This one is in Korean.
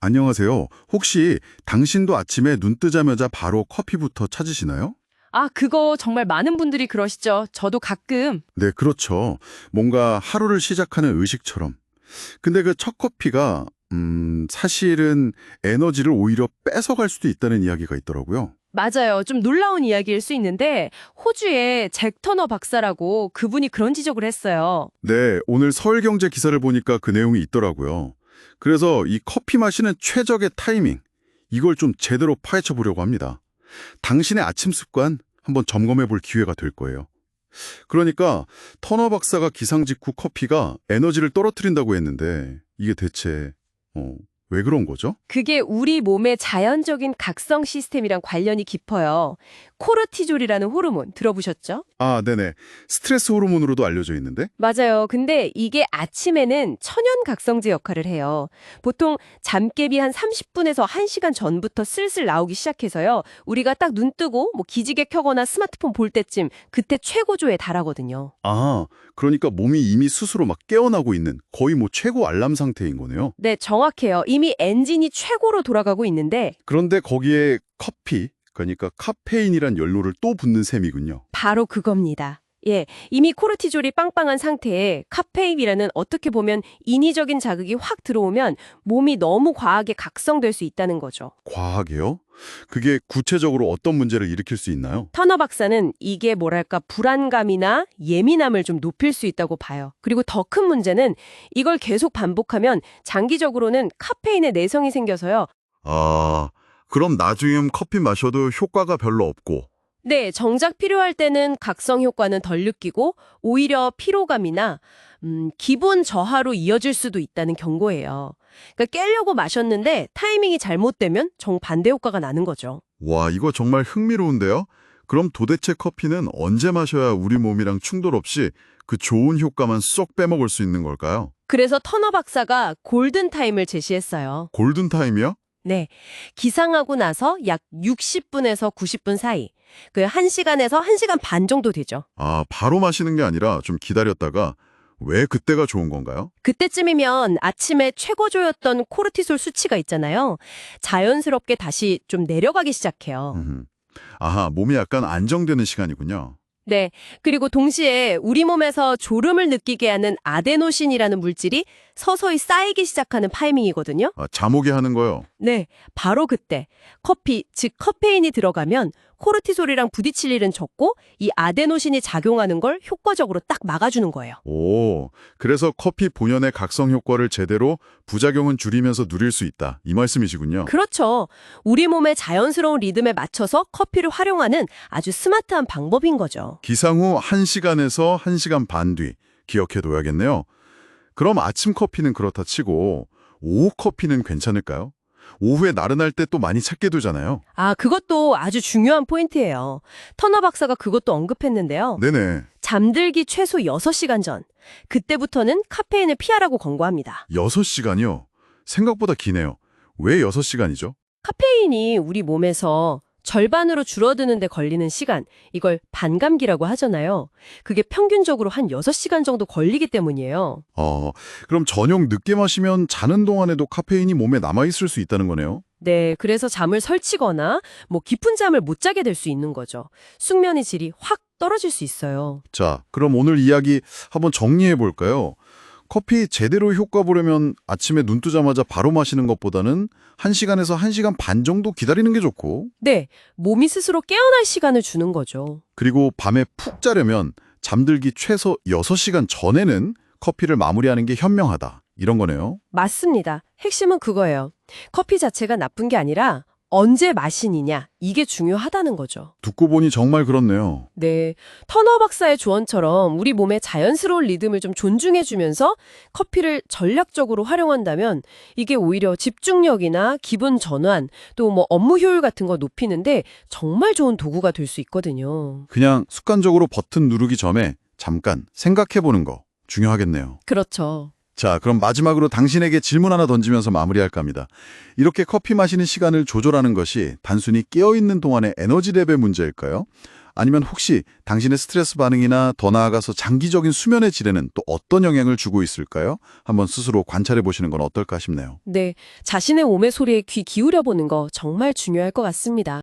안녕하세요. 혹시 당신도 아침에 눈 뜨자마자 바로 커피부터 찾으시나요? 아, 그거 정말 많은 분들이 그러시죠. 저도 가끔. 네, 그렇죠. 뭔가 하루를 시작하는 의식처럼. 근데 그 첫 커피가 사실은 에너지를 오히려 뺏어갈 수도 있다는 이야기가 있더라고요. 맞아요. 좀 놀라운 이야기일 수 있는데 호주의 잭 터너 박사라고 그분이 그런 지적을 했어요. 네, 오늘 서울경제 기사를 보니까 그 내용이 있더라고요. 그래서 이 커피 마시는 최적의 타이밍, 이걸 좀 제대로 파헤쳐 보려고 합니다. 당신의 아침 습관 한번 점검해 볼 기회가 될 거예요. 그러니까 터너 박사가 기상 직후 커피가 에너지를 떨어뜨린다고 했는데 이게 대체 왜 그런 거죠? 그게 우리 몸의 자연적인 각성 시스템이랑 관련이 깊어요. 코르티졸이라는 호르몬 들어보셨죠? 아, 네네. 스트레스 호르몬으로도 알려져 있는데? 맞아요. 근데 이게 아침에는 천연 각성제 역할을 해요. 보통 잠깨비 한 30분에서 1시간 전부터 슬슬 나오기 시작해서요. 우리가 딱 눈 뜨고 뭐 기지개 켜거나 스마트폰 볼 때쯤 그때 최고조에 달하거든요. 아, 그러니까 몸이 이미 스스로 막 깨어나고 있는 거의 뭐 최고 알람 상태인 거네요. 네, 정확해요. 이미 엔진이 최고로 돌아가고 있는데 그런데 거기에 커피, 그러니까 카페인이란 연료를 또 붓는 셈이군요. 바로 그겁니다. 예, 이미 코르티졸이 빵빵한 상태에 카페인이라는 어떻게 보면 인위적인 자극이 확 들어오면 몸이 너무 과하게 각성될 수 있다는 거죠. 과하게요? 그게 구체적으로 어떤 문제를 일으킬 수 있나요? 터너 박사는 이게 뭐랄까 불안감이나 예민함을 좀 높일 수 있다고 봐요. 그리고 더 큰 문제는 이걸 계속 반복하면 장기적으로는 카페인의 내성이 생겨서요. 아, 그럼 나중엔 커피 마셔도 효과가 별로 없고. 네, 정작 필요할 때는 각성 효과는 덜 느끼고 오히려 피로감이나 기분 저하로 이어질 수도 있다는 경고예요. 그러니까 깨려고 마셨는데 타이밍이 잘못되면 정반대 효과가 나는 거죠. 와, 이거 정말 흥미로운데요? 그럼 도대체 커피는 언제 마셔야 우리 몸이랑 충돌 없이 그 좋은 효과만 쏙 빼먹을 수 있는 걸까요? 그래서 터너 박사가 골든타임을 제시했어요. 골든타임이요? 네, 기상하고 나서 약 60분에서 90분 사이, 그 1시간에서 1시간 반 정도 되죠. 아, 바로 마시는 게 아니라 좀 기다렸다가 왜 그때가 좋은 건가요? 그때쯤이면 아침에 최고조였던 코르티솔 수치가 있잖아요. 자연스럽게 다시 좀 내려가기 시작해요. 아하, 몸이 약간 안정되는 시간이군요. 네. 그리고 동시에 우리 몸에서 졸음을 느끼게 하는 아데노신이라는 물질이 서서히 쌓이기 시작하는 타이밍이거든요. 아, 잠오게 하는 거요. 네. 바로 그때 커피, 즉 카페인이 들어가면 코르티솔이랑 부딪힐 일은 적고 이 아데노신이 작용하는 걸 효과적으로 딱 막아주는 거예요. 오, 그래서 커피 본연의 각성 효과를 제대로 부작용은 줄이면서 누릴 수 있다. 이 말씀이시군요. 그렇죠. 우리 몸의 자연스러운 리듬에 맞춰서 커피를 활용하는 아주 스마트한 방법인 거죠. 기상 후 1시간에서 1시간 반 뒤 기억해둬야겠네요. 그럼 아침 커피는 그렇다 치고 오후 커피는 괜찮을까요? 오후에 나른할 때 또 많이 찾게 되잖아요. 아, 그것도 아주 중요한 포인트예요. 터너 박사가 그것도 언급했는데요. 네네. 잠들기 최소 6시간 전. 그때부터는 카페인을 피하라고 권고합니다. 6시간이요? 생각보다 기네요. 왜 6시간이죠? 카페인이 우리 몸에서 절반으로 줄어드는데 걸리는 시간, 이걸 반감기라고 하잖아요. 그게 평균적으로 한 6시간 정도 걸리기 때문이에요. 그럼 저녁 늦게 마시면 자는 동안에도 카페인이 몸에 남아있을 수 있다는 거네요? 네, 그래서 잠을 설치거나 뭐 깊은 잠을 못 자게 될 수 있는 거죠. 숙면의 질이 확 떨어질 수 있어요. 자, 그럼 오늘 이야기 한번 정리해 볼까요? 커피 제대로 효과 보려면 아침에 눈 뜨자마자 바로 마시는 것보다는 1시간에서 1시간 반 정도 기다리는 게 좋고, 네, 몸이 스스로 깨어날 시간을 주는 거죠. 그리고 밤에 푹 자려면 잠들기 최소 6시간 전에는 커피를 마무리하는 게 현명하다. 이런 거네요. 맞습니다. 핵심은 그거예요. 커피 자체가 나쁜 게 아니라 언제 마시느냐, 이게 중요하다는 거죠. 듣고 보니 정말 그렇네요. 네, 터너 박사의 조언처럼 우리 몸의 자연스러운 리듬을 좀 존중해주면서 커피를 전략적으로 활용한다면 이게 오히려 집중력이나 기분 전환, 또 뭐 업무 효율 같은 거 높이는데 정말 좋은 도구가 될 수 있거든요. 그냥 습관적으로 버튼 누르기 전에 잠깐 생각해 보는 거 중요하겠네요. 그렇죠. 자, 그럼 마지막으로 당신에게 질문 하나 던지면서 마무리할까 합니다. 이렇게 커피 마시는 시간을 조절하는 것이 단순히 깨어있는 동안의 에너지 랩의 문제일까요? 아니면 혹시 당신의 스트레스 반응이나 더 나아가서 장기적인 수면의 질에는 또 어떤 영향을 주고 있을까요? 한번 스스로 관찰해 보시는 건 어떨까 싶네요. 네, 자신의 몸의 소리에 귀 기울여 보는 거 정말 중요할 것 같습니다.